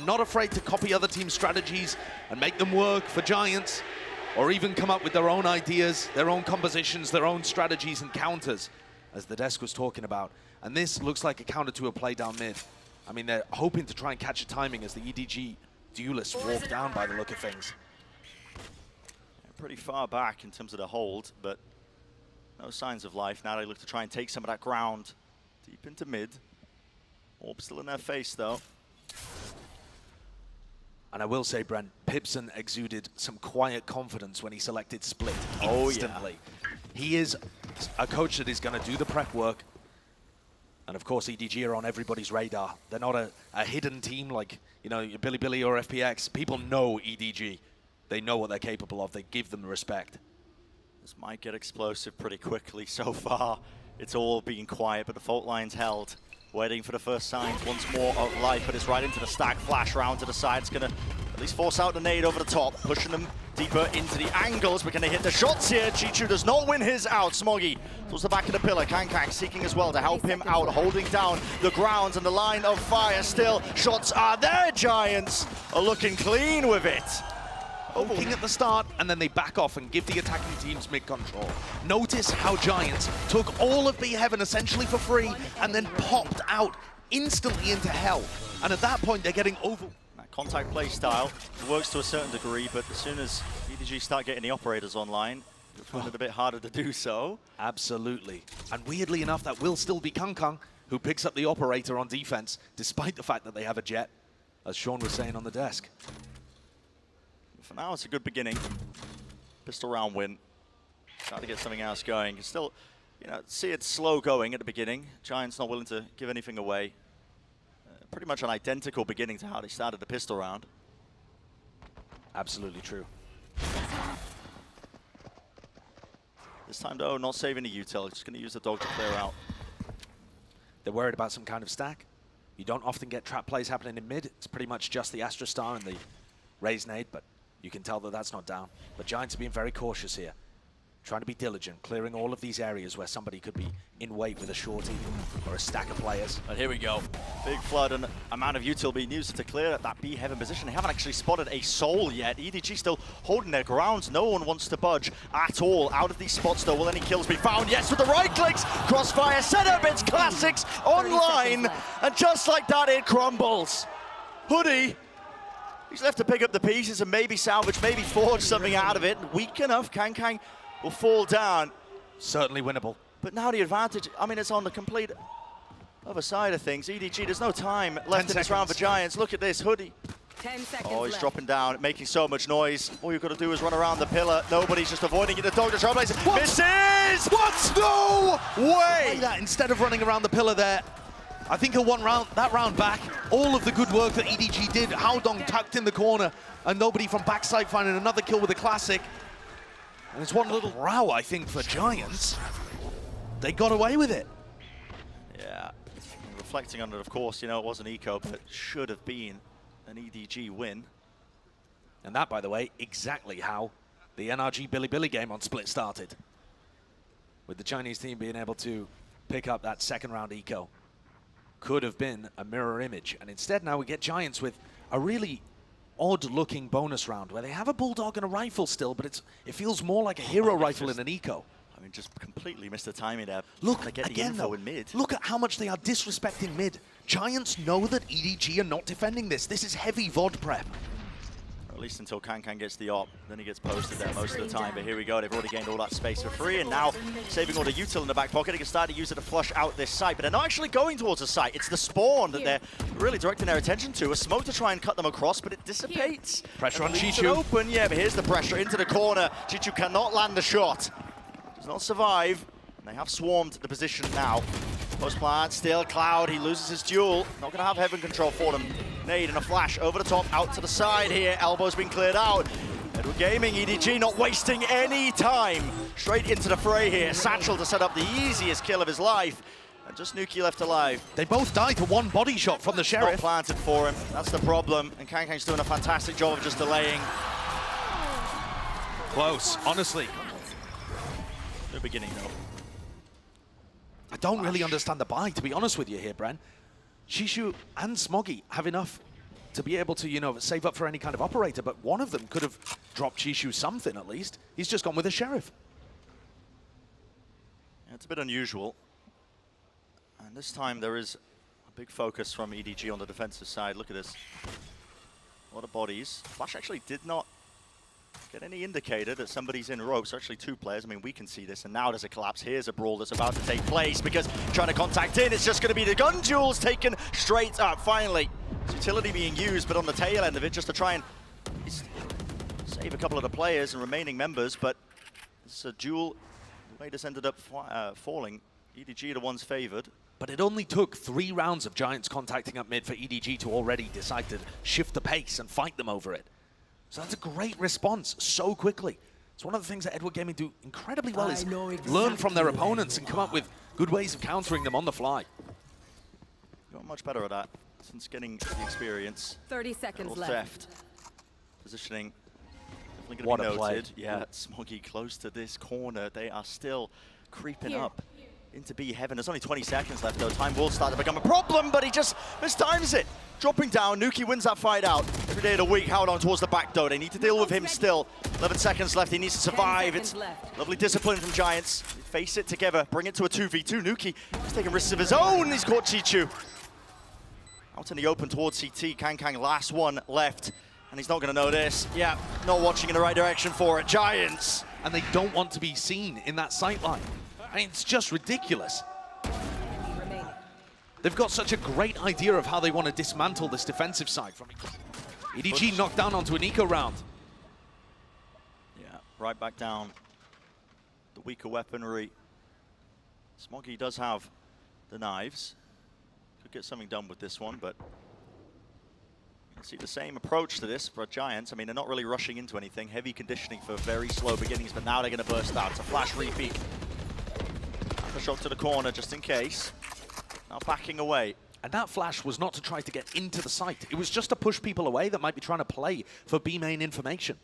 not afraid to copy other teams' strategies and make them work for Giants, or even come up with their own ideas, their own compositions, their own strategies and counters, as the desk was talking about. And this looks like a counter to a play down mid. I mean, they're hoping to try and catch a timing as the EDG duelists walk down by the look of things. Pretty far back in terms of the hold, but no signs of life. Now they look to try and take some of that ground deep into mid. Orb still in their face, though. And I will say, Brent, Pipson exuded some quiet confidence when he selected Split instantly. Yeah. He is a coach that is going to do the prep work. And of course, EDG are on everybody's radar. They're not a hidden team like, you know, Billy or FPX. People know EDG. They know what they're capable of. They give them respect. This might get explosive pretty quickly. So far, it's all being quiet, but the fault line's held. Waiting for the first signs once more of life, but it's right into the stack. Flash round to the side. It's going to at least force out the nade over the top, pushing them deeper into the angles. But can they hit the shots here? Chichu does not win his out. Smoggy towards the back of the pillar. Kankang seeking as well to help him out, holding down the grounds and the line of fire still. Shots are there. Giants are looking clean with it. Poking at the start, and then they back off and give the attacking teams mid-control. Notice how Giants took all of B Heaven essentially for free and then popped out instantly into hell. And at that point, they're getting over. That contact play style works to a certain degree, but as soon as EDG start getting the operators online, you'll find it a bit harder to do so. Absolutely. And weirdly enough, that will still be Kang, who picks up the operator on defense, despite the fact that they have a jet, as Sean was saying on the desk. For now, it's a good beginning. Pistol round win. Trying to get something else going. You still, you know, see it slow going at the beginning. Giants not willing to give anything away. Pretty much an identical beginning to how they started the pistol round. Absolutely true. This time, though, not saving the util. Just going to use the dog to clear out. They're worried about some kind of stack. You don't often get trap plays happening in mid. It's pretty much just the Astra Star and the Raise nade, but you can tell that that's not down. But Giants are being very cautious here, trying to be diligent, clearing all of these areas where somebody could be in wait with a shorty or a stack of players. But here we go. Big flood and amount of util being used to clear that B Heaven position. They haven't actually spotted a soul yet. EDG still holding their grounds. No one wants to budge at all out of these spots, though. Will any kills be found? Yes, with the right clicks. Crossfire setup. It's classics online. And just like that, it crumbles. Hoodie. He's left to pick up the pieces and maybe salvage, maybe forge something out of it. Weak enough, Kang will fall down. Certainly winnable. But now the advantage, I mean, it's on the complete other side of things. EDG, there's no time left in this round for Giants. Look at this, Hoodie. 10 seconds Oh, he's left. dropping down, making so much noise. All you've got to do is run around the pillar. Nobody's just avoiding it. The dog, the trailblazer, misses! What? No way! That instead of running around the pillar there, I think he'll want that round back. All of the good work that EDG did, Haodong tucked in the corner, and nobody from backside finding another kill with a classic. And it's one little row, I think, for Giants. They got away with it. Yeah, reflecting on it, of course, you know, it was an eco, but it should have been an EDG win. And that, by the way, exactly how the NRG Billy game on Split started. With the Chinese team being able to pick up that second round eco. Could have been a mirror image. And instead now we get Giants with a really odd-looking bonus round where they have a Bulldog and a rifle still, but it feels more like a hero rifle in an eco. I mean, just completely missed the timing there. Look, to get the again info though, in mid. look at how much they are disrespecting mid. Giants know that EDG are not defending this. This is heavy VOD prep. Or at least until Kang gets the op. Then he gets posted there most of the time. But here we go. They've already gained all that space for free. And now saving all the util in the back pocket. They can start to use it to flush out this site. But they're not actually going towards the site. It's the spawn that they're really directing their attention to. A smoke to try and cut them across, but it dissipates. Pressure on Chichu. Chichu. Open. Yeah, but here's the pressure into the corner. Chichu cannot land the shot. Does not survive. And they have swarmed the position now. Post plant, still Cloud, he loses his duel. Not gonna have heaven control for them. Nade and a flash over the top, out to the side here. Elbow's been cleared out. Edward Gaming, EDG not wasting any time. Straight into the fray here. Satchel to set up the easiest kill of his life. And just Nuki left alive. They both died to one body shot from the Not Sheriff. planted for him, that's the problem. And Kang's doing a fantastic job of just delaying. Close, honestly. The beginning though. I don't really understand the buy, to be honest with you here, Bren. Shishu and Smoggy have enough to be able to, you know, save up for any kind of operator, but one of them could have dropped Chishu something at least. He's just gone with a Sheriff. Yeah, it's a bit unusual. And this time there is a big focus from EDG on the defensive side. Look at this. A lot of bodies. Flash actually did not get any indicator that somebody's in ropes. Actually, two players. I mean, we can see this. And now there's a collapse. Here's a brawl that's about to take place because trying to contact in, it's just going to be the gun duels taken straight up. Finally, it's utility being used, but on the tail end of it, just to try and save a couple of the players and remaining members. But it's a duel. The way this ended up falling, EDG are the ones favored. But it only took 3 rounds of Giants contacting up mid for EDG to already decide to shift the pace and fight them over it. So that's a great response so quickly. It's one of the things that Edward Gaming do incredibly well is learn from their opponents and come up with good ways of countering them on the fly. Got much better at that since getting the experience. 30 seconds left. Theft. Positioning. Definitely going to be noted. Yeah, Smoggy close to this corner. They are still creeping up into B heaven. There's only 20 seconds left though. Time will start to become a problem, but he just mistimes it. Dropping down, Nuki wins that fight out. Every day of the week, Howard on towards the back though. They need to deal with him still. 11 seconds left, he needs to survive. It's lovely discipline from Giants. They face it together, bring it to a 2v2. Nuki is taking risks of his own. He's caught Chichu. Out in the open towards CT, Kang last one left. And he's not gonna know this. Yeah, not watching in the right direction for it. Giants. And they don't want to be seen in that sight line. I mean, it's just ridiculous. They've got such a great idea of how they want to dismantle this defensive side from EDG knocked down onto an eco round. Yeah, right back down. The weaker weaponry. Smoggy does have the knives. Could get something done with this one, but you can see the same approach to this for Giants. I mean, they're not really rushing into anything. Heavy conditioning for very slow beginnings, but now they're going to burst out. It's a flash repeat. A shot to the corner just in case. Now backing away. And that flash was not to try to get into the site. It was just to push people away that might be trying to play for B main information.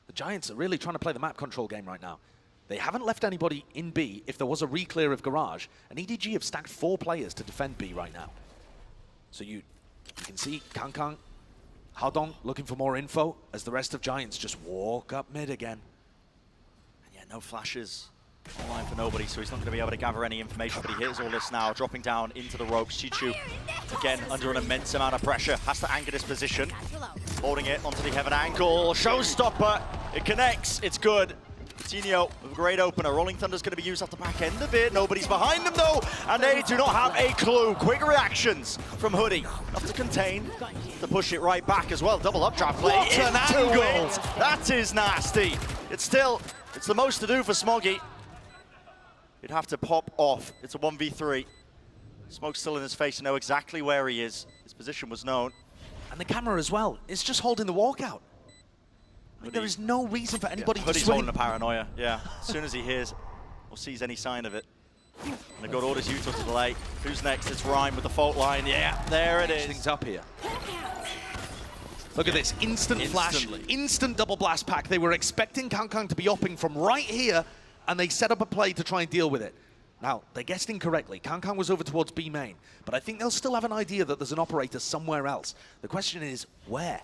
The Giants are really trying to play the map control game right now. They haven't left anybody in B if there was a re-clear of Garage. And EDG have stacked 4 players to defend B right now. So you can see Kang, Haodong looking for more info as the rest of Giants just walk up mid again. And yeah, no flashes. Online for nobody, so he's not going to be able to gather any information, but he hears all this now, dropping down into the ropes. Chichu, again, under an immense amount of pressure, has to anchor this position. Holding it onto the heaven angle. Showstopper, it connects, it's good. Coutinho, with a great opener. Rolling Thunder's going to be used at the back end of it. Nobody's behind them, though, and they do not have a clue. Quick reactions from Hoodie. Enough to contain, to push it right back as well. Double updraft play. What an angle! That is nasty. It's the most to do for Smoggy. He'd have to pop off. It's a 1v3. Smoke's still in his face. You know exactly where he is. His position was known. And the camera as well. It's just holding the walkout. I mean, there is no reason for anybody to swing. Hoodie's holding the paranoia, yeah. As soon as he hears or sees any sign of it. And they've got orders Utah to delay. Who's next? It's Rhyme with the fault line. Yeah, there it is. Things up here. Look at this, instant flash, instant double blast pack. They were expecting Kang to be upping from right here, and they set up a play to try and deal with it. Now, they guessed incorrectly. Kang was over towards B main, but I think they'll still have an idea that there's an operator somewhere else. The question is, where?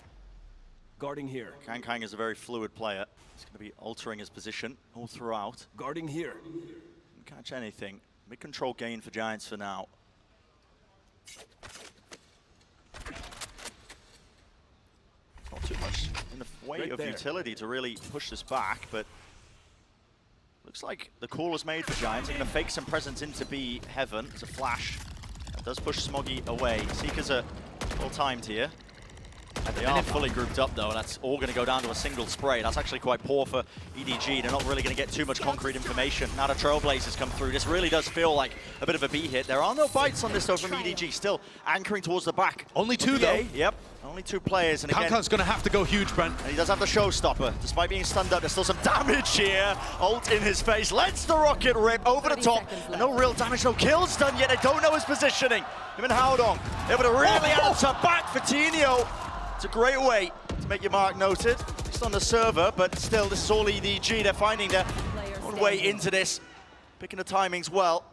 Guarding here. Kang is a very fluid player. He's going to be altering his position all throughout. Guarding here. Didn't catch anything. Mid-control gain for Giants for now. Not too much in the way of utility to really push this back, but looks like the call is made for Giants. They're going to fake some presence into B heaven. It's a flash. That does push Smoggy away. Seekers are well timed here. They are fully grouped up though, and that's all going to go down to a single spray. That's actually quite poor for EDG. They're not really going to get too much concrete information. Now the Trailblazers come through. This really does feel like a bit of a B hit. There are no bites on this though from EDG. Still anchoring towards the back. Only 2 though. Yep, only 2 players. And again, Kang's going to have to go huge, Brent. And he does have the showstopper. Despite being stunned up, there's still some damage here. Ult in his face, lets the rocket rip over the top. And no real damage, no kills done yet. They don't know his positioning. Him and Haodong able to really answer back for Tinho. It's a great way to make your mark noted. Just on the server, but still, this is all EDG. They're finding their own way into this. Picking the timings well.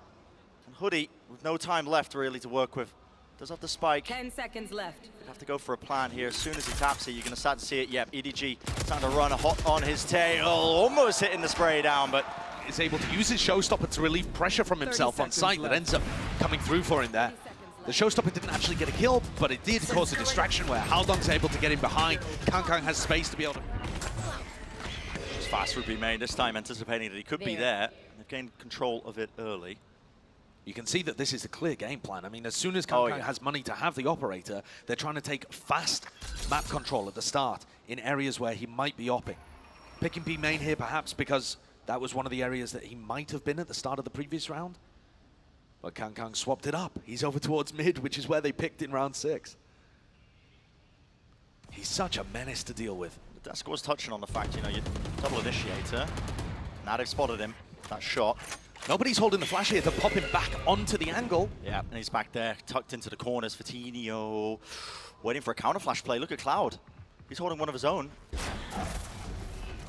And Hoodie, with no time left really to work with Does have the spike. 10 seconds left. He'd have to go for a plan here. As soon as he taps it, you're going to start to see it. Yep, EDG starting to run hot on his tail. Almost hitting the spray down, but is able to use his showstopper to relieve pressure from himself on site that ends up coming through for him there. The showstopper didn't actually get a kill, but it did cause a distraction where Haldong's able to get in behind. Kangkang has space to be able to... just fast would be made this time, anticipating that he could be there. They've gained control of it early. You can see that this is a clear game plan. I mean, as soon as Kangkang has money to have the operator, they're trying to take fast map control at the start in areas where he might be opping. Picking B main here perhaps because that was one of the areas that he might have been at the start of the previous round. But Kangkang swapped it up. He's over towards mid, which is where they picked in round 6. He's such a menace to deal with. Desk was touching on the fact, you know, you double initiator. Now they've spotted him. That shot. Nobody's holding the flash here to pop him back onto the angle. Yeah, and he's back there, tucked into the corners. Fatinho waiting for a counter flash play. Look at Cloud. He's holding one of his own.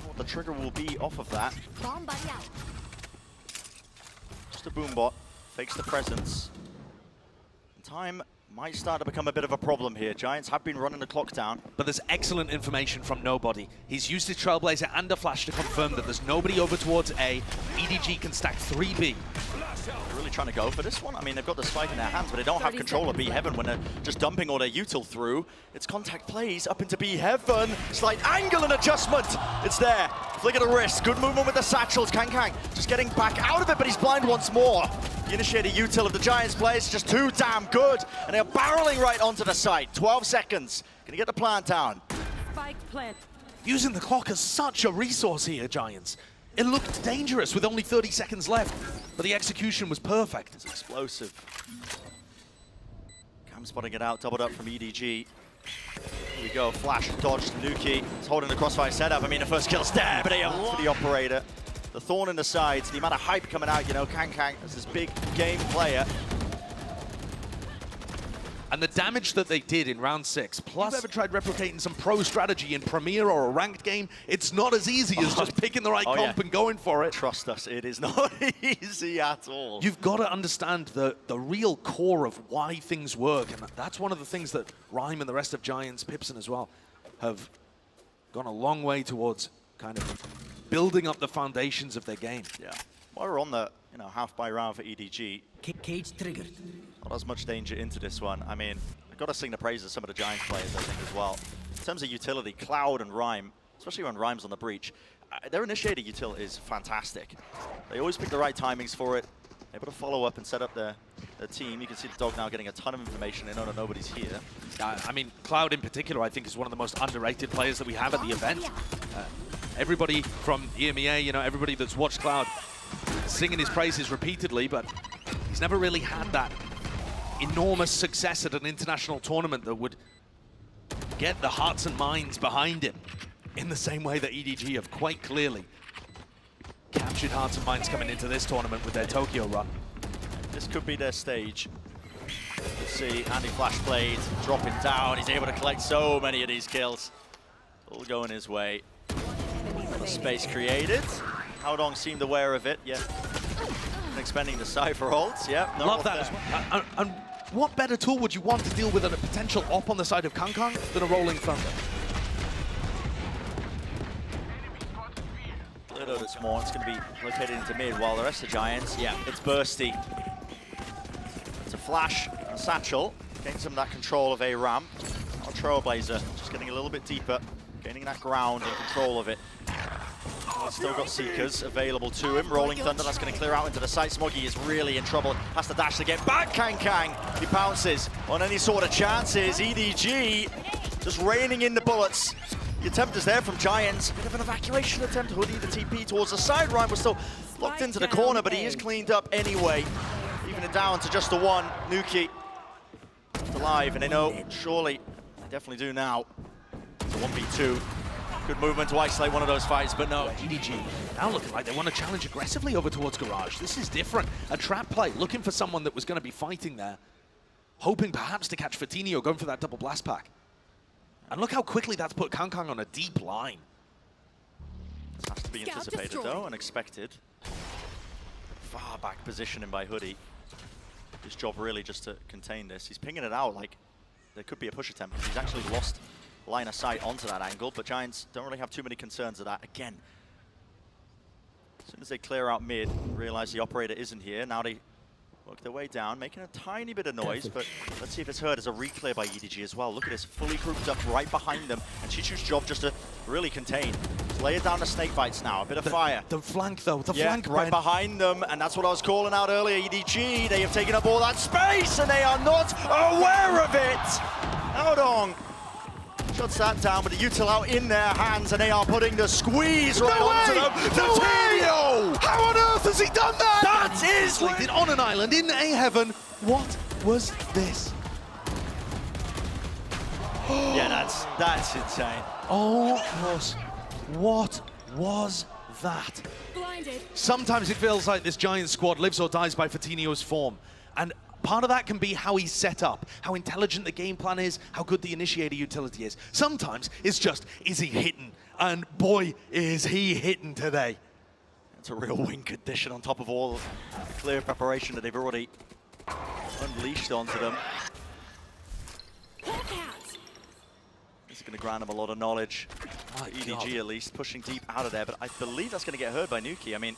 What the trigger will be off of that. Bomb buddy out. Just a boom bot. Fakes the presence. Time might start to become a bit of a problem here. Giants have been running the clock down. But there's excellent information from Nobody. He's used his Trailblazer and a flash to confirm that there's nobody over towards A. EDG can stack 3B. They're really trying to go for this one. I mean, they've got the spike in their hands, but they don't have control of B Heaven when they're just dumping all their util through. It's contact plays up into B Heaven. Slight angle and adjustment. It's there. Flick of the wrist. Good movement with the satchels. Kangkang just getting back out of it, but he's blind once more. The initiator util of the Giants players just too damn good. And they're barreling right onto the site. 12 seconds. Gonna get the plant down. Spike plant. Using the clock as such a resource here, Giants. It looked dangerous with only 30 seconds left, but the execution was perfect. It's explosive. Cam spotting it out, doubled up from EDG. Here we go, flash, dodge, Nuki. He's holding the crossfire setup. I mean, the first kill's there, but for the operator. The thorn in the sides, the amount of hype coming out, you know, Kangkang as this big game player. And the damage that they did in round 6, plus if you've ever tried replicating some pro strategy in Premier or a ranked game, it's not as easy as just picking the right comp and going for it. Trust us, it is not easy at all. You've got to understand the real core of why things work, and that's one of the things that Rhyme and the rest of Giants, Pipson as well, have gone a long way towards kind of building up the foundations of their game. Yeah. While we're on the half by round for EDG, Cage triggered. not as much danger into this one. I mean, I've got to sing the praises of some of the Giants players, I think, as well. In terms of utility, Cloud and Rhyme, especially when Rhyme's on the breach, their initiator util is fantastic. They always pick the right timings for it, able to follow up and set up their team. You can see the dog now getting a ton of information. They know that nobody's here. I mean, Cloud in particular, I think, is one of the most underrated players that we have at the event. Everybody from EMEA, everybody that's watched Cloud singing his praises repeatedly, but he's never really had that enormous success at an international tournament that would get the hearts and minds behind him in the same way that EDG have quite clearly captured hearts and minds coming into this tournament with their Tokyo run. This could be their stage. Let's see, Andy Flash Blade dropping down. He's able to collect so many of these kills. All going his way. The space created. Haldong seemed aware of it, yeah. And expending the Cypher ults, yeah. No Love that as well. And what better tool would you want to deal with a potential op on the side of Kangkang than a Rolling Thunder? Little bit more, it's going to be located into mid, while the rest of the Giants, yeah, it's bursty. It's a flash, a satchel, getting some of that control of a ramp. Now Trailblazer, just getting a little bit deeper, gaining that ground and control of it. Still got Seekers available to him. Rolling Thunder, that's going to clear out into the site. Smoggy is really in trouble. Has to dash to get back. Kangkang, he pounces on any sort of chances. EDG just raining in the bullets. The attempt is there from Giants. Bit of an evacuation attempt. Hoodie, the TP towards the side. Ryan was still locked into the corner, but he is cleaned up anyway. Even it down to just the one. Nuki alive, and they know, surely, they definitely do now. It's a 1v2. Good movement to isolate one of those fights, but no. EDG now looking like they want to challenge aggressively over towards Garage. This is different. A trap play, looking for someone that was going to be fighting there. Hoping perhaps to catch Fatinho, going for that double blast pack. And look how quickly that's put Kangkang on a deep line. This has to be anticipated though, and expected. Far back positioning by Hoodie. his job really just to contain this. He's pinging it out like there could be a push attempt. He's actually lost line of sight onto that angle, but Giants don't really have too many concerns of that. Again, as soon as they clear out mid, realize the operator isn't here, now they work their way down, making a tiny bit of noise, but let's see if it's heard as a re-clear by EDG as well. Look at this, fully grouped up right behind them, and Chichu's job just to really contain. Let's lay it down to snake bites now, a bit of fire. The flank though, the Yeah, flank right behind them, and that's what I was calling out earlier, EDG. They have taken up all that space, and they are not aware of it! Haodong shuts that down with the util out in their hands, and they are putting the squeeze right onto them. No way! How on earth has he done that? That is Did on an island in a heaven. What was this? Yeah, that's insane. Oh, gosh. What was that? Blinded. Sometimes it feels like this Giant squad lives or dies by Fatinho's form. And part of that can be how he's set up, how intelligent the game plan is, how good the initiator utility is. Sometimes it's just, is he hitting? And boy, is he hitting today. It's a real wing condition on top of all the clear preparation that they've already unleashed onto them. This is going to grant him a lot of knowledge. My EDG God. at least, pushing deep out of there, but I believe that's going to get heard by Nuki. I mean,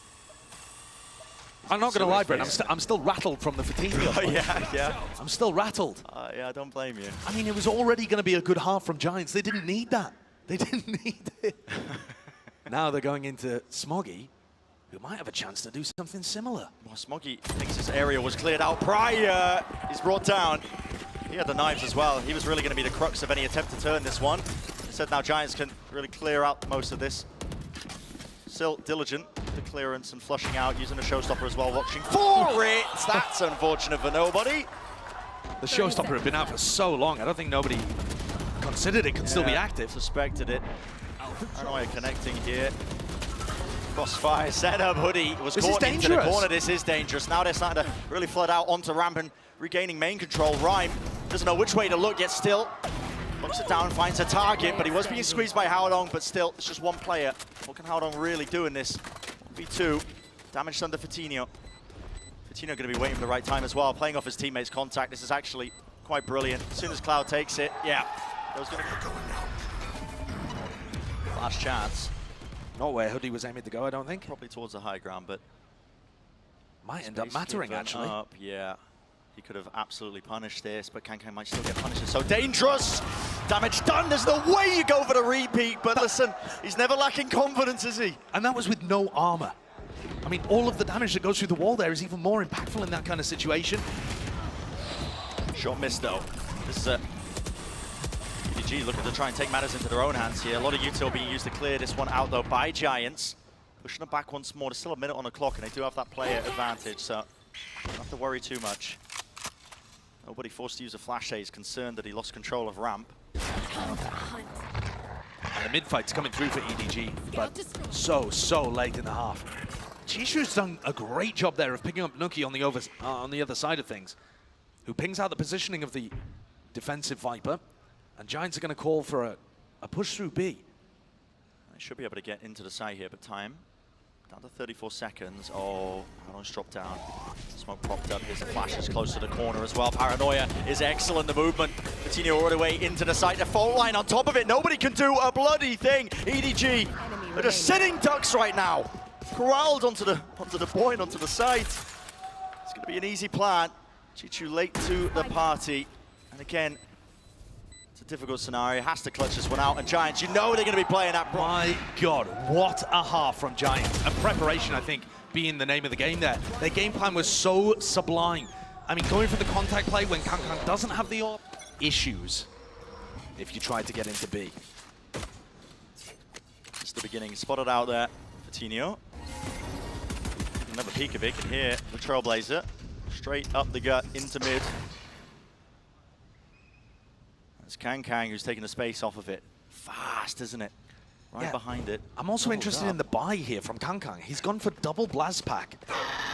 I'm not going to lie, Brent, serious. I'm still rattled from the Fatinho. yeah. I'm still rattled. Yeah, I don't blame you. I mean, it was already going to be a good half from Giants. They didn't need that. They didn't need it. Now they're going into Smoggy, who might have a chance to do something similar. Well, Smoggy thinks his area was cleared out prior. He's brought down. He had the knives as well. He was really going to be the crux of any attempt to turn this one. Instead, now Giants can really clear out most of this. Still diligent, the clearance and flushing out, using a showstopper as well, watching for it. That's unfortunate for nobody. The showstopper had been out for so long, I don't think nobody considered it could still be active. Suspected it. Paranoia connecting here. Crossfire setup, Hoodie was This is caught into the dangerous. corner. This is dangerous. Now they're starting to really flood out onto ramp and regaining main control. Rhyme doesn't know which way to look, yet still looks it down, finds a target, but he was being squeezed by Haodong, but still, it's just one player. What can Haodong really do in this? 1v2, damage under Fatinho. Fatinho going to be waiting for the right time as well, playing off his teammates' contact. This is actually quite brilliant. As soon as Cloud takes it, yeah, that was going to last chance. Not where Hoodie was aiming to go, I don't think. Probably towards the high ground, but Might end up space mattering, given actually. up, yeah. He could have absolutely punished this, but Kankai might still get punished. It's so dangerous! Damage done, there's no way you go for the repeat, but listen, he's never lacking confidence, is he? And that was with no armor. I mean, all of the damage that goes through the wall there is even more impactful in that kind of situation. Shot missed though. This is a EDG looking to try and take matters into their own hands here. A lot of util being used to clear this one out though by Giants. Pushing them back once more. There's still a minute on the clock and they do have that player advantage, so don't have to worry too much. Nobody forced to use a flash A is concerned that he lost control of ramp. And the mid-fight's coming through for EDG, but so late in the half. Chishu's done a great job there of picking up Nuki on the other side of things, who pings out the positioning of the defensive Viper, and Giants are going to call for a push through B. They should be able to get into the side here, but time down to 34 seconds. Oh, Haodong's dropped down. Smoke popped up. Here's the flashes close to the corner as well. Paranoia is excellent. The movement. Fatinho all the way into the site. The fault line on top of it. Nobody can do a bloody thing. EDG, they're just sitting ducks right now. Corralled onto the point, onto the site. It's going to be an easy plan. Chichu late to the party. And again, it's a difficult scenario. Has to clutch this one out. And Giants, you know they're going to be playing that. My God, what a half from Giants. And preparation, I think, being the name of the game there. Their game plan was so sublime. I mean, going for the contact play when Kankan doesn't have the issues if you try to get into B. Just the beginning. Spotted out there. Fatinho. Another peek of it. Can hear the Trailblazer. Straight up the gut into mid. It's Kang who's taking the space off of it. Fast, isn't it? Right behind it. I'm also interested in the buy here from Kankan. He's gone for double blast pack,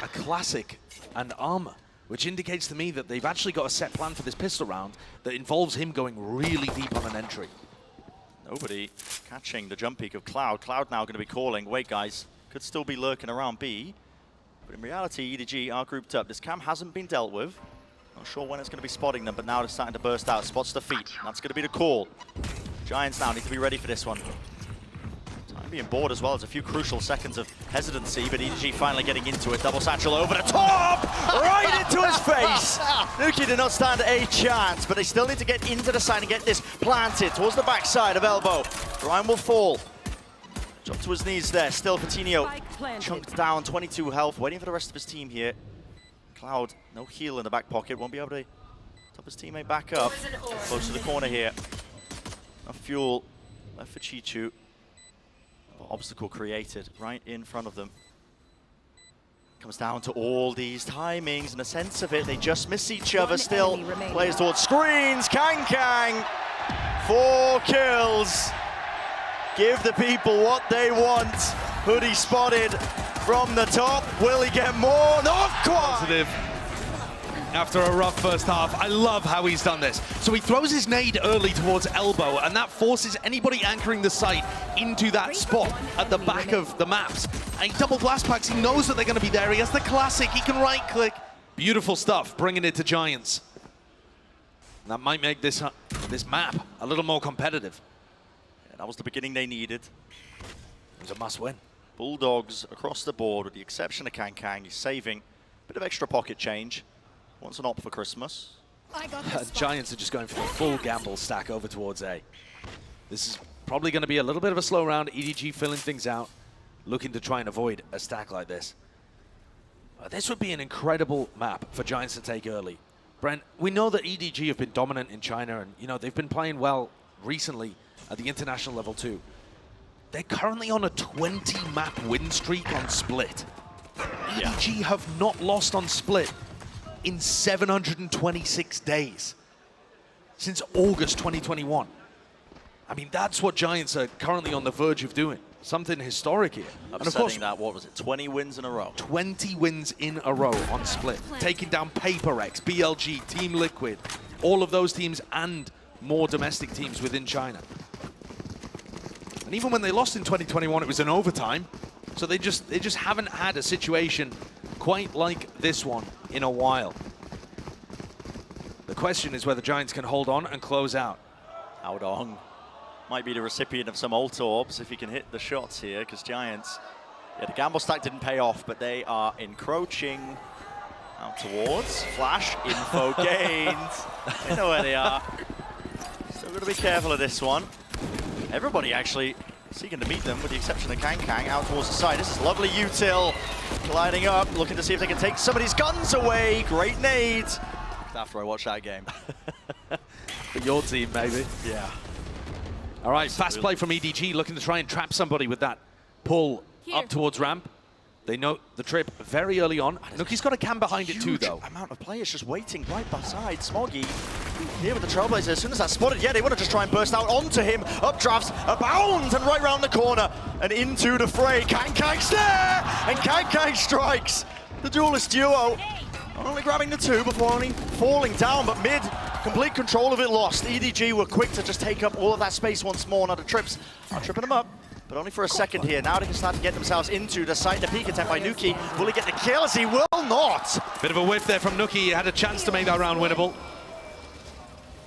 a classic, and armor, which indicates to me that they've actually got a set plan for this pistol round that involves him going really deep on an entry. Nobody catching the jump peek of Cloud. Cloud now going to be calling, wait guys, could still be lurking around B. But in reality, EDG are grouped up. This cam hasn't been dealt with. Not sure when it's going to be spotting them, but now they're starting to burst out. Spots the feet. That's going to be the call. Giants now need to be ready for this one. Time being bored as well. There's a few crucial seconds of hesitancy, but EDG finally getting into it. Double satchel over the top! Right into his face! Nuki did not stand a chance, but they still need to get into the side and get this planted towards the backside of Elbow. Ryan will fall. Drop to his knees there. Still Coutinho chunked down, 22 health, waiting for the rest of his team here. Cloud, no heal in the back pocket, won't be able to top his teammate back up. Close to the corner here. Enough fuel left for Chichu. Obstacle created right in front of them. Comes down to all these timings and a sense of it. They just miss each other still. Plays towards screens. Kang. 4 kills. Give the people what they want. Hoodie spotted from the top. Will he get more? Not quite. Positive. After a rough first half, I love how he's done this. So he throws his nade early towards Elbow, and that forces anybody anchoring the site into that spot at the back of the maps. And he double blast packs, he knows that they're going to be there. He has the classic, he can right click. Beautiful stuff, bringing it to Giants. And that might make this map a little more competitive. Yeah, that was the beginning they needed. It was a must win. Bulldogs across the board, with the exception of Kang. He's saving a bit of extra pocket change. Wants an op for Christmas. Giants are just going for the full gamble stack over towards A. This is probably going to be a little bit of a slow round. EDG filling things out, looking to try and avoid a stack like this. This would be an incredible map for Giants to take early. Brent, we know that EDG have been dominant in China, and they've been playing well recently at the international level too. They're currently on a 20-map win streak on Split. EDG have not lost on Split in 726 days since August 2021. I mean, that's what Giants are currently on the verge of doing. Something historic here. And of course, that, what was it, 20 wins in a row? 20 wins in a row on Split. Taking down PaperX, BLG, Team Liquid, all of those teams and more domestic teams within China. And even when they lost in 2021, it was in overtime. So they just haven't had a situation quite like this one in a while. The question is whether Giants can hold on and close out. Aodong might be the recipient of some ult orbs if he can hit the shots here, because Giants, the gamble stack didn't pay off, but they are encroaching out towards. Flash, info gained. They know where they are. Still got to be careful of this one. Everybody actually seeking to meet them, with the exception of Kang out towards the side. This is lovely util, colliding up, looking to see if they can take some of these guns away. Great nade. After I watched that game. For your team, maybe. Yeah. All right, fast play from EDG, looking to try and trap somebody with that pull up towards ramp. They know the trip very early on. Nuki's got a cam behind it too, though. Amount of players just waiting right beside Smoggy. Here with the Trailblazer, as soon as that's spotted, they want to just try and burst out onto him. Updrafts, a bound, and right round the corner and into the fray. Kang's there, and Kang strikes. The duelist duo, not only grabbing the 2 before only falling down, but mid, complete control of it lost. EDG were quick to just take up all of that space once more. Now the trips are tripping them up, but only for a second here. Now they can start to get themselves into the site. The peek attempt by Nuki. Will he get the kill? As he will not. Bit of a whiff there from Nuki. He had a chance to make that round winnable.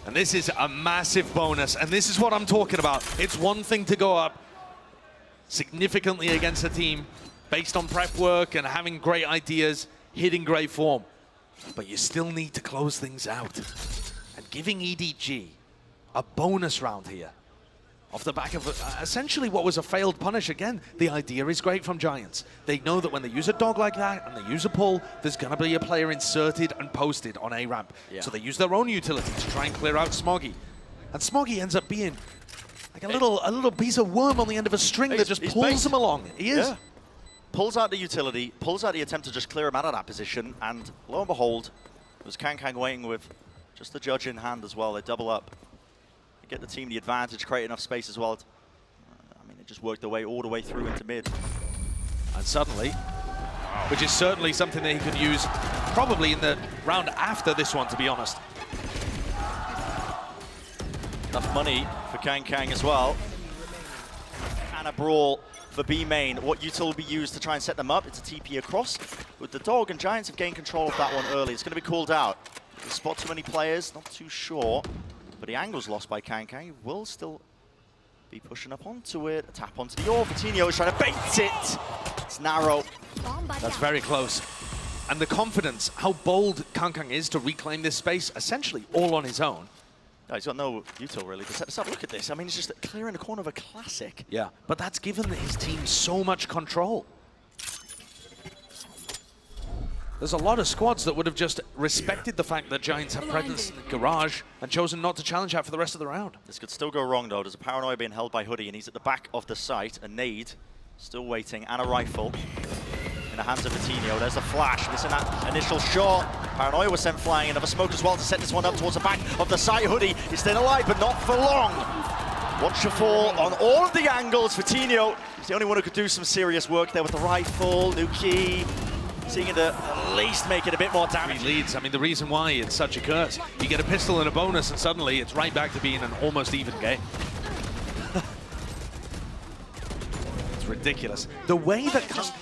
And this is a massive bonus, and this is what I'm talking about. It's one thing to go up significantly against a team based on prep work and having great ideas, hitting great form, but you still need to close things out. And giving EDG a bonus round here off the back of essentially what was a failed punish. Again, the idea is great from Giants. They know that when they use a dog like that and they use a pull, there's going to be a player inserted and posted on A ramp. So they use their own utility to try and clear out Smoggy. And Smoggy ends up being like a little piece of worm on the end of a string that just pulls him along. He is. Yeah. Pulls out the utility, pulls out the attempt to just clear him out of that position, and lo and behold, there's Kang waiting with just the judge in hand as well. They double up. Get the team the advantage, create enough space as well. I mean, it just worked their way all the way through into mid. And suddenly, which is certainly something that he could use probably in the round after this one, to be honest. Enough money for Kang as well. And a brawl for B main. What util will be used to try and set them up? It's a TP across with the dog, and Giants have gained control of that one early. It's going to be called out. Spot too many players, not too sure. But the angle's lost by Kankai. He will still be pushing up onto it. A tap onto the orb. Vitinho is trying to bait it. It's narrow. That's very close. And the confidence, how bold Kankang is to reclaim this space, essentially all on his own. No, he's got no util really to set this up. Look at this. I mean, it's just clearing the corner of a classic. Yeah, but that's given his team so much control. There's a lot of squads that would have just respected the fact that Giants have presence in the garage and chosen not to challenge that for the rest of the round. This could still go wrong though. There's a paranoia being held by Hoodie and he's at the back of the site. A nade, still waiting, and a rifle in the hands of Vitinho. There's a flash, missing that initial shot. Paranoia was sent flying, another smoke as well to set this one up towards the back of the site. Hoodie is staying alive, but not for long. Watch the fall on all of the angles. Vitinho is the only one who could do some serious work there with the rifle. Nuki seeing it at least make it a bit more damage. Leads, I mean, the reason why it's such a curse, you get a pistol and a bonus and suddenly it's right back to being an almost even game. It's ridiculous. The way that comes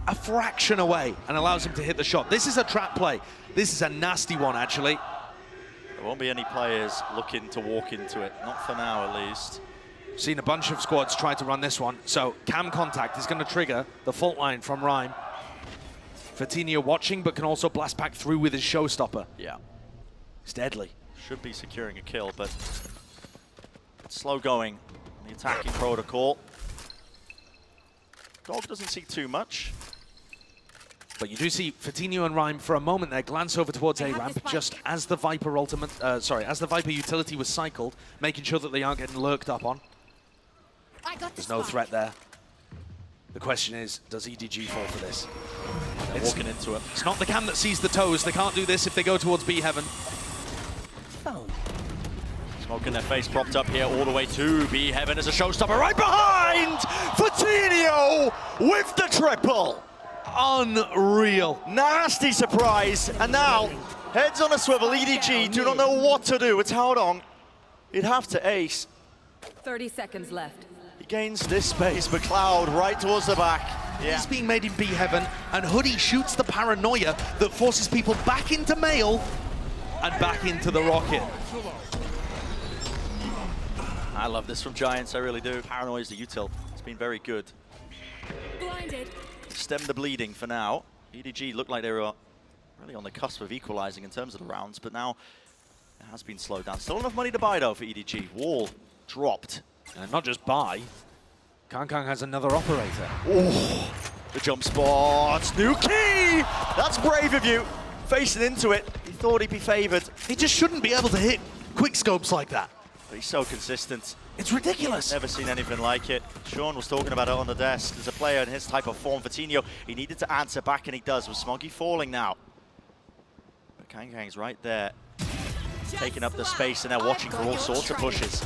a fraction away and allows him to hit the shot. This is a trap play. This is a nasty one, actually. There won't be any players looking to walk into it, not for now at least. Seen a bunch of squads try to run this one, so cam contact is going to trigger the fault line from Rhyme. Vitinho watching, but can also blast back through with his showstopper. Yeah. It's deadly. Should be securing a kill, but it's slow going on the attacking protocol. Dog doesn't see too much. But you do see Vitinho and Rhyme for a moment there glance over towards A-Ramp just as the Viper ultimate, as the Viper utility was cycled, making sure that they aren't getting lurked up on. There's no threat there. The question is, does EDG fall for this? They're walking into it. It's not the cam that sees the toes. They can't do this if they go towards B Heaven. Smoke in their face, propped up here all the way to B Heaven as a showstopper right behind! Vitinho with the triple! Unreal. Nasty surprise, and now heads on a swivel. EDG do not know what to do. It's how long? He'd have to ace. 30 seconds left. He gains this space, but Cloud right towards the back. Yeah. He's being made in B Heaven, and Hoodie shoots the paranoia that forces people back into Mail and back into the rocket. I love this from Giants, I really do. Paranoia is the util. It's been very good. Blinded. Stem the bleeding for now. EDG looked like they were really on the cusp of equalizing in terms of the rounds, but now it has been slowed down. Still enough money to buy though for EDG. Wall dropped. And not just buy, Kankang has another operator. Oh, the jump spots. Nuki! That's brave of you. Facing into it. He thought he'd be favored. He just shouldn't be able to hit quick scopes like that. But he's so consistent. It's ridiculous. Never seen anything like it. Sean was talking about it on the desk. There's a player in his type of form, Vitinho. He needed to answer back, and he does, with Smoggy falling now. But Kankang's right there, taking up the space, and they're watching for all sorts of pushes.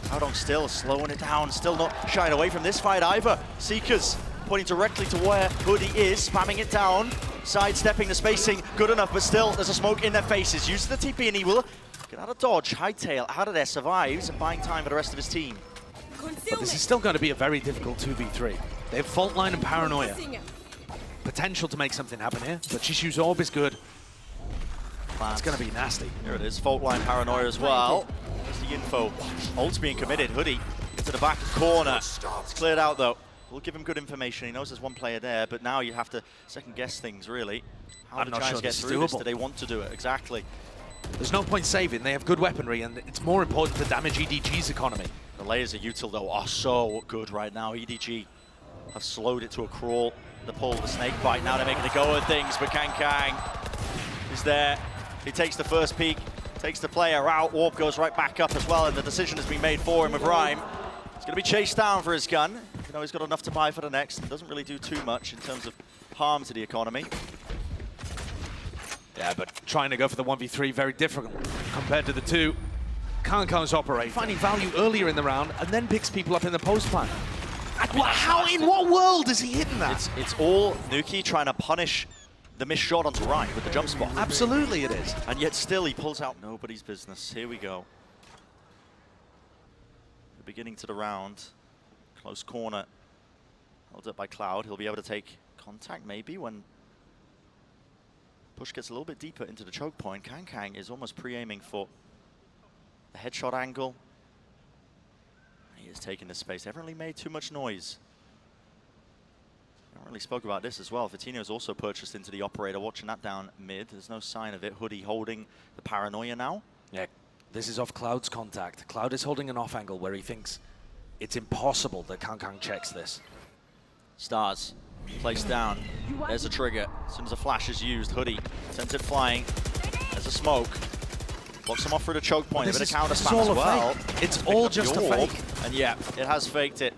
Haodong still slowing it down, still not shying away from this fight either. Seekers pointing directly to where Hoodie is, spamming it down, sidestepping the spacing, good enough, but still there's a smoke in their faces. Uses the TP, and he will get out of dodge. Hightail out of there, survives, and buying time for the rest of his team. But this is still going to be a very difficult 2v3. They have Fault Line and Paranoia. Potential to make something happen here, but Chishu's orb is good. It's going to be nasty. Here it is, Fault Line Paranoia as well. There's the info. Ult's being committed. Hoodie into the back corner. It's cleared out though. We'll give him good information. He knows there's one player there, but now you have to second guess things really. How do the Giants get through this? Do they want to do it? Exactly. There's no point saving. They have good weaponry, and it's more important to damage EDG's economy. The layers of util though are so good right now. EDG have slowed it to a crawl. The pull, the snake bite. Now they're making a go of things, but Kankang is there. He takes the first peek, takes the player out. Warp goes right back up as well, and the decision has been made for him with Rhyme. He's going to be chased down for his gun. You know, he's got enough to buy for the next. It doesn't really do too much in terms of harm to the economy. Yeah, but trying to go for the 1v3, very difficult compared to the two. Kankang's operator finding value earlier in the round and then picks people up in the post plan. How, in what world is he hitting that? It's all Nuki trying to punish the missed shot onto Rhyme with the jump spot. Absolutely it is. And yet still he pulls out nobody's business. Here we go. The beginning to the round. Close corner. Held up by Cloud. He'll be able to take contact maybe when Push gets a little bit deeper into the choke point. Kang is almost pre-aiming for a headshot angle. He is taking this space. They haven't really made too much noise. I haven't really spoke about this as well. Vitinho's also purchased into the operator, watching that down mid. There's no sign of it. Hoodie holding the paranoia now. Yeah, this is off Cloud's contact. Cloud is holding an off angle where he thinks it's impossible that Kang checks this. Stars placed down. There's a trigger. As soon as a flash is used, Hoodie sends it flying. There's a smoke. Blocks him off through the choke point. A bit of counter spam as well. It's all just a fake. And yeah, it has faked it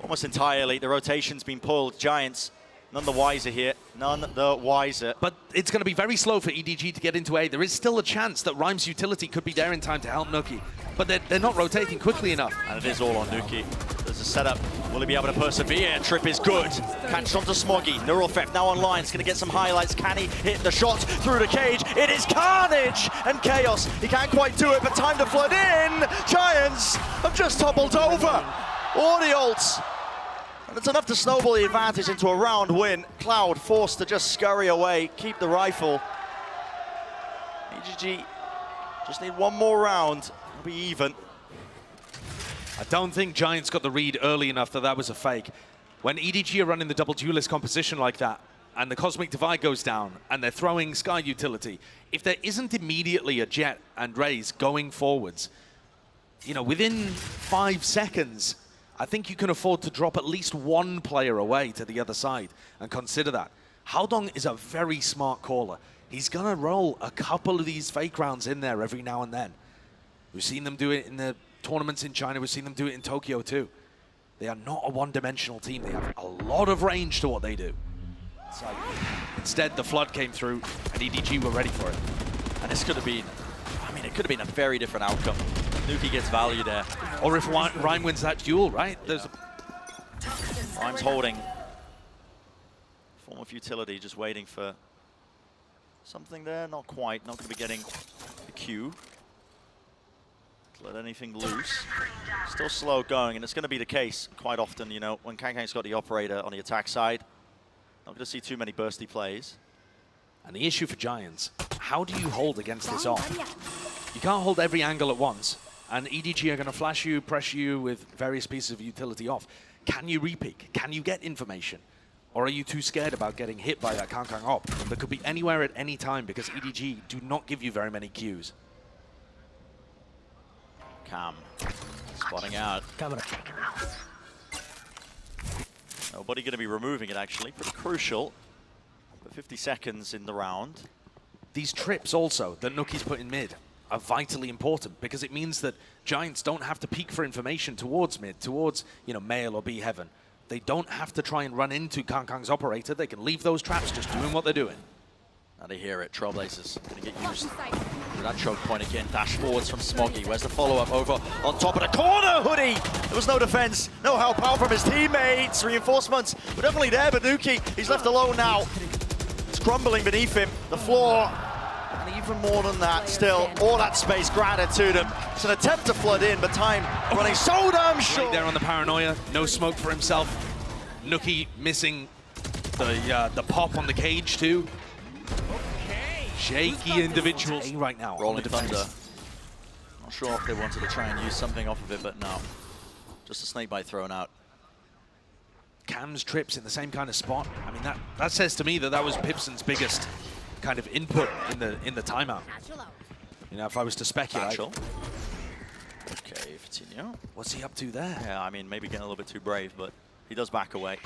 almost entirely. The rotation's been pulled. Giants, none the wiser here. None the wiser. But it's going to be very slow for EDG to get into A. There is still a chance that Rhyme's utility could be there in time to help Nuki. But they're not rotating quickly enough. And it is all on Nuki. There's a setup. Will he be able to persevere? Trip is good. Catch onto Smoggy. Neural Theft now online. It's going to get some highlights. Can he hit the shot through the cage? It is carnage and chaos. He can't quite do it, but time to flood in. Giants have just toppled over. All the ults. And it's enough to snowball the advantage into a round win. Cloud forced to just scurry away, keep the rifle. EGG just need one more round. It'll be even. I don't think Giants got the read early enough that that was a fake. When EDG are running the double duelist composition like that, and the Cosmic Divide goes down, and they're throwing Sky utility, if there isn't immediately a Jet and Raze going forwards, you know, within 5 seconds, I think you can afford to drop at least one player away to the other side and consider that. Haodong is a very smart caller. He's going to roll a couple of these fake rounds in there every now and then. We've seen them do it in the tournaments in China. We've seen them do it in Tokyo too. They are not a one-dimensional team. They have a lot of range to what they do. So instead, the flood came through, and EDG were ready for it. And this could have been, I mean, it could have been a very different outcome. Nuki gets value there. Or if Rhyme wins that duel, right? There's Rhyme's holding. Form of utility, just waiting for something there. Not quite. Not going to be getting the Q. Let anything loose. Still slow going, and it's going to be the case quite often, you know, when Kang's got the operator on the attack side. Not going to see too many bursty plays. And the issue for Giants, how do you hold against this off? You can't hold every angle at once, and EDG are going to flash you, press you with various pieces of utility off. Can you repeak? Can you get information? Or are you too scared about getting hit by that Kang op that could be anywhere at any time because EDG do not give you very many cues? Cam spotting out. Camera. Nobody going to be removing it, actually. Pretty crucial. But 50 seconds in the round. These trips also that Nuki's put in mid are vitally important because it means that Giants don't have to peek for information towards mid, towards, you know, Male or B Heaven. They don't have to try and run into Kang's operator. They can leave those traps just doing what they're doing. Now they hear it. Trailblazers going to get used to that choke point again. Dash forwards from Smoggy. Where's the follow-up over on top of the corner? Hoodie! There was no defense, no help out from his teammates. Reinforcements were definitely there, but Nuki, he's left alone now. It's crumbling beneath him. The floor, and even more than that, still, all that space granted to them. It's an attempt to flood in, but time running so damn short. Right there on the paranoia, no smoke for himself. Nuki missing the pop on the cage too. Shaky individuals right now. Rolling Thunder. Not sure if they wanted to try and use something off of it, but no. Just a snake bite thrown out. Cam's trips in the same kind of spot. I mean, that says to me that that was Pipson's biggest kind of input in the timeout. You know, if I was to speculate. Natural. Okay, Vitinho. What's he up to there? Yeah, I mean, maybe getting a little bit too brave, but he does back away.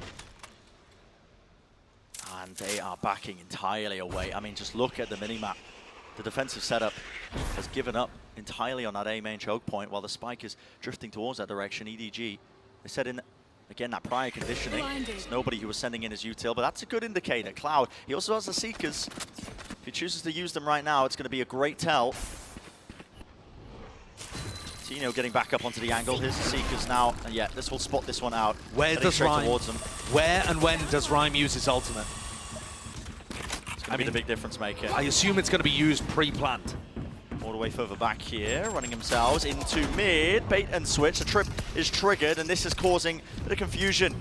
And they are backing entirely away. I mean, just look at the minimap. The defensive setup has given up entirely on that A main choke point while the spike is drifting towards that direction. EDG, they said in, again, that prior conditioning, there's nobody who was sending in his util, but that's a good indicator. Cloud, he also has the Seekers. If he chooses to use them right now, it's going to be a great tell. Tino getting back up onto the angle. Here's the Seekers now. And yeah, this will spot this one out. Where does Rhyme, towards them. Where and when does Rhyme use his ultimate? It's going to be the big difference maker. I assume it's going to be used pre-planned. All the way further back here, running themselves into mid. Bait and switch. The trip is triggered, and this is causing a bit of confusion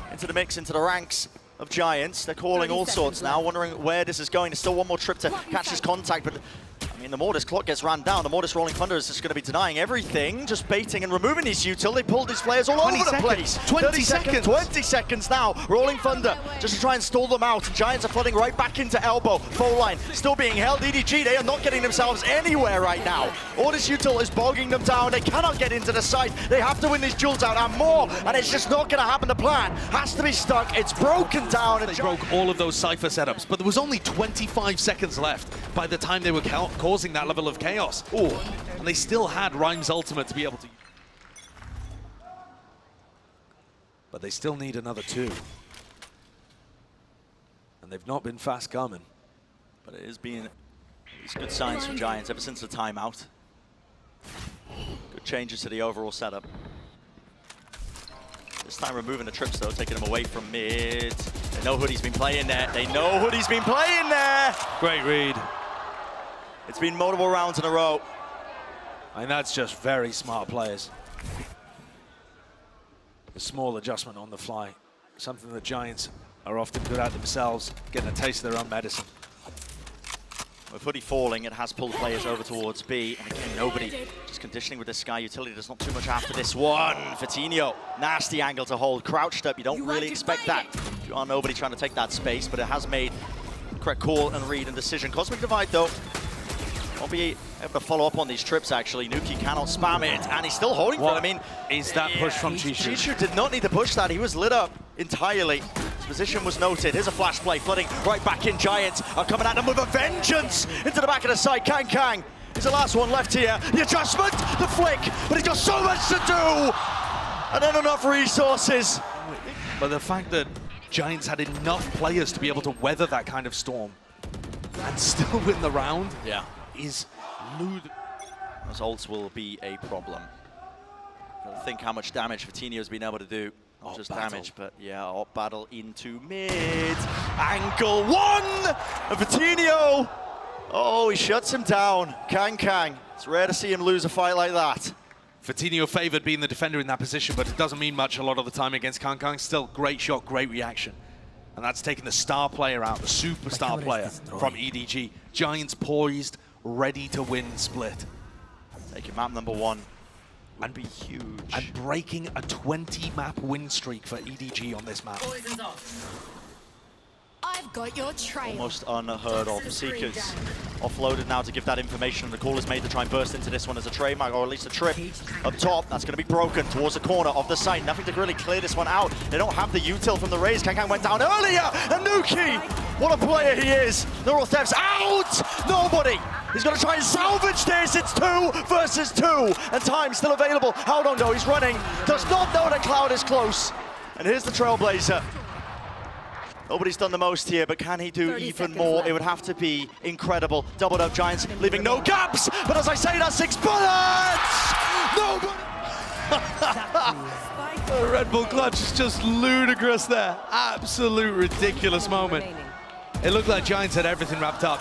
into the mix, into the ranks of Giants. They're calling all sorts now, wondering where this is going. There's still one more trip to catch this contact, but I mean, the more this clock gets ran down, the more this Rolling Thunder is just going to be denying everything, just baiting and removing these util. They pulled these players all over the place. 20 seconds. 20 seconds now. Rolling Thunder just to try and stall them out. Giants are flooding right back into elbow. Foul line still being held. EDG, they are not getting themselves anywhere right now. All this util is bogging them down. They cannot get into the site. They have to win these duels out and more, and it's just not going to happen. The plan has to be stuck. It's broken down. They broke all of those Cypher setups, but there was only 25 seconds left by the time they were causing that level of chaos. Ooh, and they still had Rhyme's ultimate to be able to... But they still need another 2. And they've not been fast coming. But it has been these good signs from Giants ever since the timeout. Good changes to the overall setup. This time removing the trips though, taking them away from mid. They know Hoodie's been playing there. They know Hoodie's been playing there. Great read. It's been multiple rounds in a row. And that's just very smart players. A small adjustment on the fly. Something the Giants are often good at themselves, getting a taste of their own medicine. With Hoodie falling, it has pulled players over towards B. And again, nobody just conditioning with this Sky utility. There's not too much after this one. Vitinho, nasty angle to hold. Crouched up, you don't really expect that. You are nobody trying to take that space, but it has made correct call and read and decision. Cosmic Divide, though, won't be able to follow up on these trips, actually. Nuki cannot spam it, and he's still holding for it. I mean, is that push from Chishu? Chishu did not need to push that. He was lit up entirely. His position was noted. Here's a flash play, flooding right back in. Giants are coming at them with a vengeance into the back of the side. Kang is the last one left here. The adjustment, the flick, but he's got so much to do, and then enough resources. But the fact that Giants had enough players to be able to weather that kind of storm and still win the round, is lewd. Those ults will be a problem. Think how much damage Vitinho's been able to do. Not just damage, but yeah, op battle into mid. Angle 1 of Vitinho. Oh, he shuts him down. Kang. It's rare to see him lose a fight like that. Vitinho favored being the defender in that position, but it doesn't mean much a lot of the time against Kang. Still, great shot, great reaction. And that's taking the star player out, the superstar player from EDG. Giants poised, ready to win split. Taking map number 1 would be huge. And breaking a 20-map win streak for EDG on this map. I've got your trail. Almost unheard of. Seekers offloaded now to give that information. The call is made to try and burst into this one as a trademark, or at least a trip up top. That's going to be broken towards the corner of the site. Nothing to really clear this one out. They don't have the util from the Rays. Kang went down earlier. And Nuki, what a player he is. Neural Thefts out. Nobody. He's going to try and salvage this. It's 2 versus 2. And time still available. How don't know? He's running. Does not know that Cloud is close. And here's the Trailblazer. Nobody's done the most here, but can he do even more? Left. It would have to be incredible. Doubled up Giants, leaving no gaps. But as I say, that's 6 bullets! Nobody! The Red Bull clutch is just ludicrous there. Absolute ridiculous moment. It looked like Giants had everything wrapped up.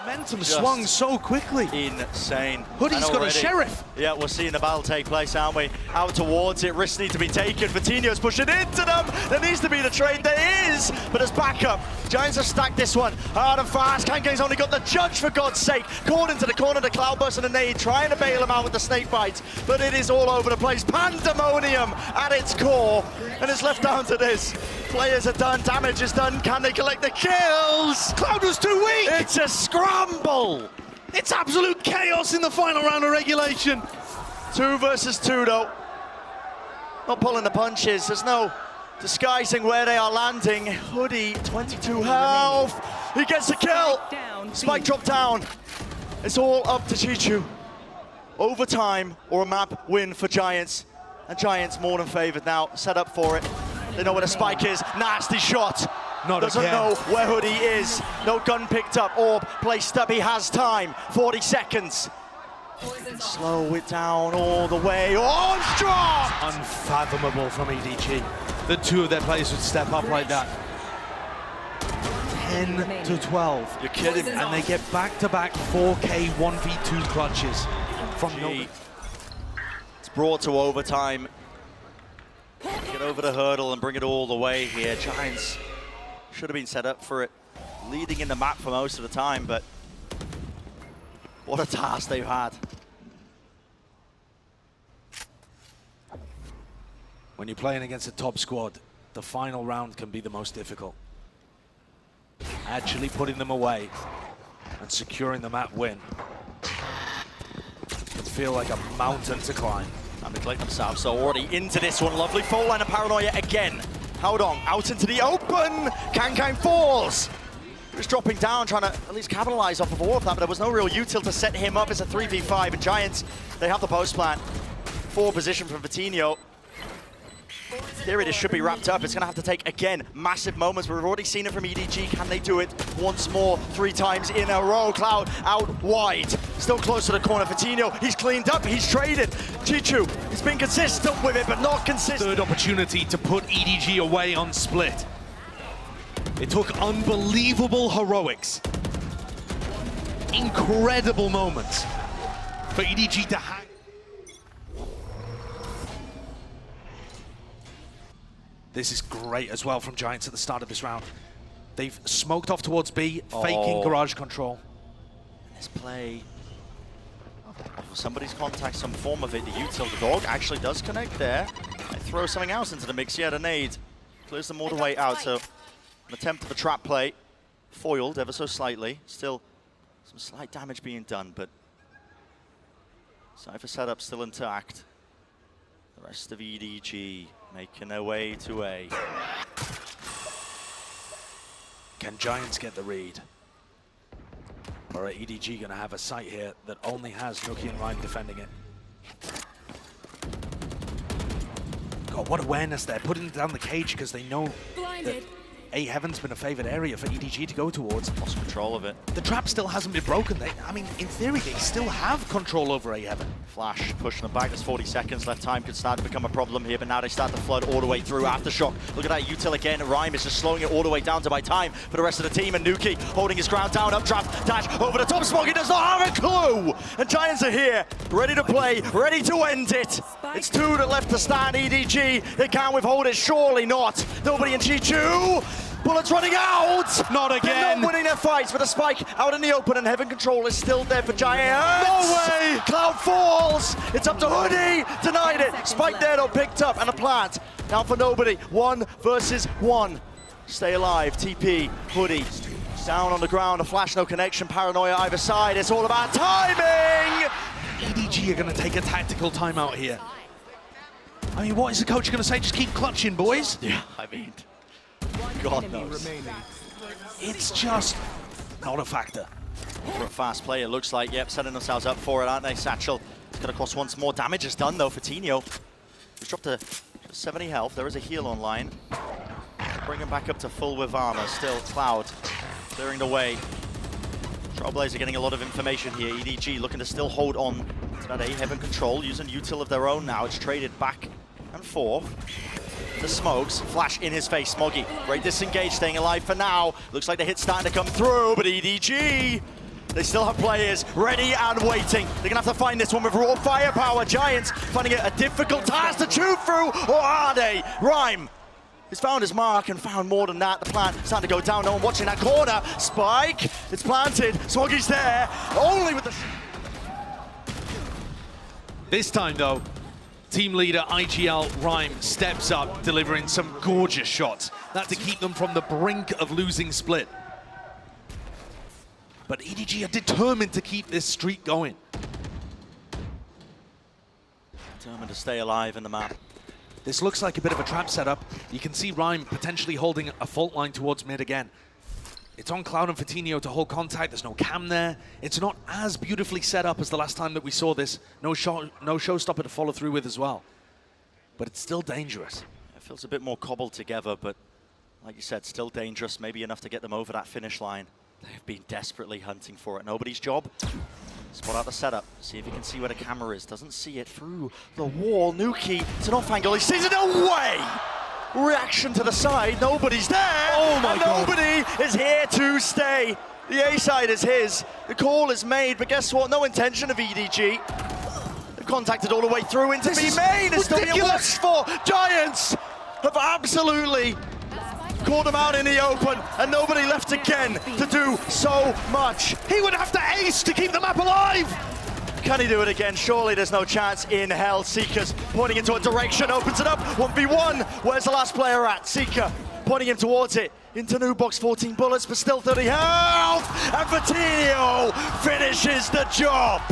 Momentum swung so quickly. Insane. Hoodie's got a sheriff. Yeah, we're seeing the battle take place, aren't we? Out towards it, risks need to be taken. Vitinho's pushing into them. There needs to be the trade. There is, but as backup, Giants have stacked this one hard and fast. Kang's only got the judge, for God's sake. Caught into the corner, the Cloudburst and a nade, trying to bail him out with the snake bites, but it is all over the place. Pandemonium at its core, and it's left down to this. Players are done, damage is done. Can they collect the kills? Cloud was too weak. It's a scramble. It's absolute chaos in the final round of regulation. 2 versus 2 though. Not pulling the punches. There's no disguising where they are landing. Hoodie, 22 health. He gets the kill. Spike drop down. It's all up to Chichu. Overtime or a map win for Giants. And Giants more than favored now. Set up for it. They know where the spike is. Nasty shot. Doesn't know where Hoodie is. No gun picked up. Orb placed up. He has time. 40 seconds. Slow it down all the way. On drop! Unfathomable from EDG. The 2 of their players would step up like that. 10 to 12. You're kidding me. And they get back-to-back 4K 1v2 clutches from nobody. It's brought to overtime. Get over the hurdle and bring it all the way here. Giants Should have been set up for it, leading in the map for most of the time, but what a task they've had. When you're playing against a top squad, the final round can be the most difficult. Actually putting them away and securing the map win can feel like a mountain to climb. And they collect themselves, so already into this one. Lovely full line of Paranoia again. Held on, out into the open. Kankang falls. Just dropping down, trying to at least capitalize off of all of that, but there was no real util to set him up. It's a 3v5, and Giants, they have the post plant. Forward position from Vitinho. Theory, this should be wrapped up. It's going to have to take, again, massive moments, but we've already seen it from EDG. Can they do it once more, 3 times in a row? Cloud out wide. Still close to the corner. Vitinho, he's cleaned up, he's traded. Chichu, he's been consistent with it, but not consistent. Third opportunity to put EDG away on Split. It took unbelievable heroics, incredible moments for EDG to hang. This is great as well from Giants at the start of this round. They've smoked off towards B, faking garage control. This play, somebody's contact, some form of it. The util, the dog actually does connect there. They throw something else into the mix. Yet a nade. Clears them all the way out. So an attempt of a trap play, foiled ever so slightly. Still some slight damage being done, but Cypher setup still intact. The rest of EDG making their way to A. Can Giants get the read? Or are EDG going to have a site here that only has Nuki and Rhyme defending it? God, what awareness there, putting down the cage because they know Blinded. that A Heaven's been a favored area for EDG to go towards. Lost control of it. The trap still hasn't been broken. I mean, in theory, they still have control over A Heaven. Flash pushing them back. There's 40 seconds left. Time could start to become a problem here, but now they start to flood all the way through. Aftershock. Look at that util again. Rhyme is just slowing it all the way down to buy time for the rest of the team. And Nuki holding his ground down, updraft, dash over the top. Smoggy does not have a clue. And Giants are here, ready to play, ready to end it. It's 2 that left to stand. EDG, they can't withhold it. Surely not. Nobody in Chichu. Bullets running out! Not again! They're not winning their fights with a spike out in the open, and Heaven Control is still there for Giants! No way! Cloud falls! It's up to Hoodie! Denied it! Spike there though, picked up, and a plant. Now for nobody. 1 versus 1. Stay alive, TP, Hoodie. Down on the ground, a flash, no connection, Paranoia either side. It's all about timing! EDG are going to take a tactical timeout here. I mean, what is the coach going to say? Just keep clutching, boys? Yeah, I mean, God knows. It's just not a factor. For a fast player, looks like, yep, setting themselves up for it, aren't they? Satchel, it's going to cost once more. Damage is done, though, for Tino. He's dropped to 70 health. There is a heal online. Bring him back up to full with armor. Still, Cloud clearing the way. Trailblazer getting a lot of information here. EDG looking to still hold on to that A Heaven control, using util of their own now. It's traded back and forth. The smokes, flash in his face. Smoggy, great disengage, staying alive for now. Looks like the hit's starting to come through, but EDG, they still have players ready and waiting. They're gonna have to find this one with raw firepower. Giants finding it a difficult task to chew through, or are they? Rhyme has found his mark and found more than that. The plant starting to go down, no one watching that corner. Spike, it's planted, Smoggy's there, only with the... This time, though, team leader IGL Rhyme steps up, delivering some gorgeous shots. That to keep them from the brink of losing Split. But EDG are determined to keep this streak going. Determined to stay alive in the map. This looks like a bit of a trap setup. You can see Rhyme potentially holding a fault line towards mid again. It's on Cloud and Vitinho to hold contact. There's no cam there. It's not as beautifully set up as the last time that we saw this. No showstopper to follow through with as well. But it's still dangerous. It feels a bit more cobbled together, but like you said, still dangerous. Maybe enough to get them over that finish line. They've been desperately hunting for it. Nobody's job. Spot out the setup. See if he can see where the camera is. Doesn't see it through the wall. Nuki, it's an off angle. He sees it away. Reaction to the side. Nobody's there. Oh my God. Nobody is here to stay. The A side is his. The call is made, but guess what? No intention of EDG. They've contacted all the way through into B main. It's still being watched for. Giants have absolutely called him out in the open, and nobody left again to do so much. He would have to ace to keep the map alive. Can he do it again? Surely there's no chance in hell. Seeker's pointing into a direction, opens it up, 1v1. Where's the last player at? Seeker pointing him towards it. Into new box, 14 bullets, but still 30 health. And Vitinho finishes the job.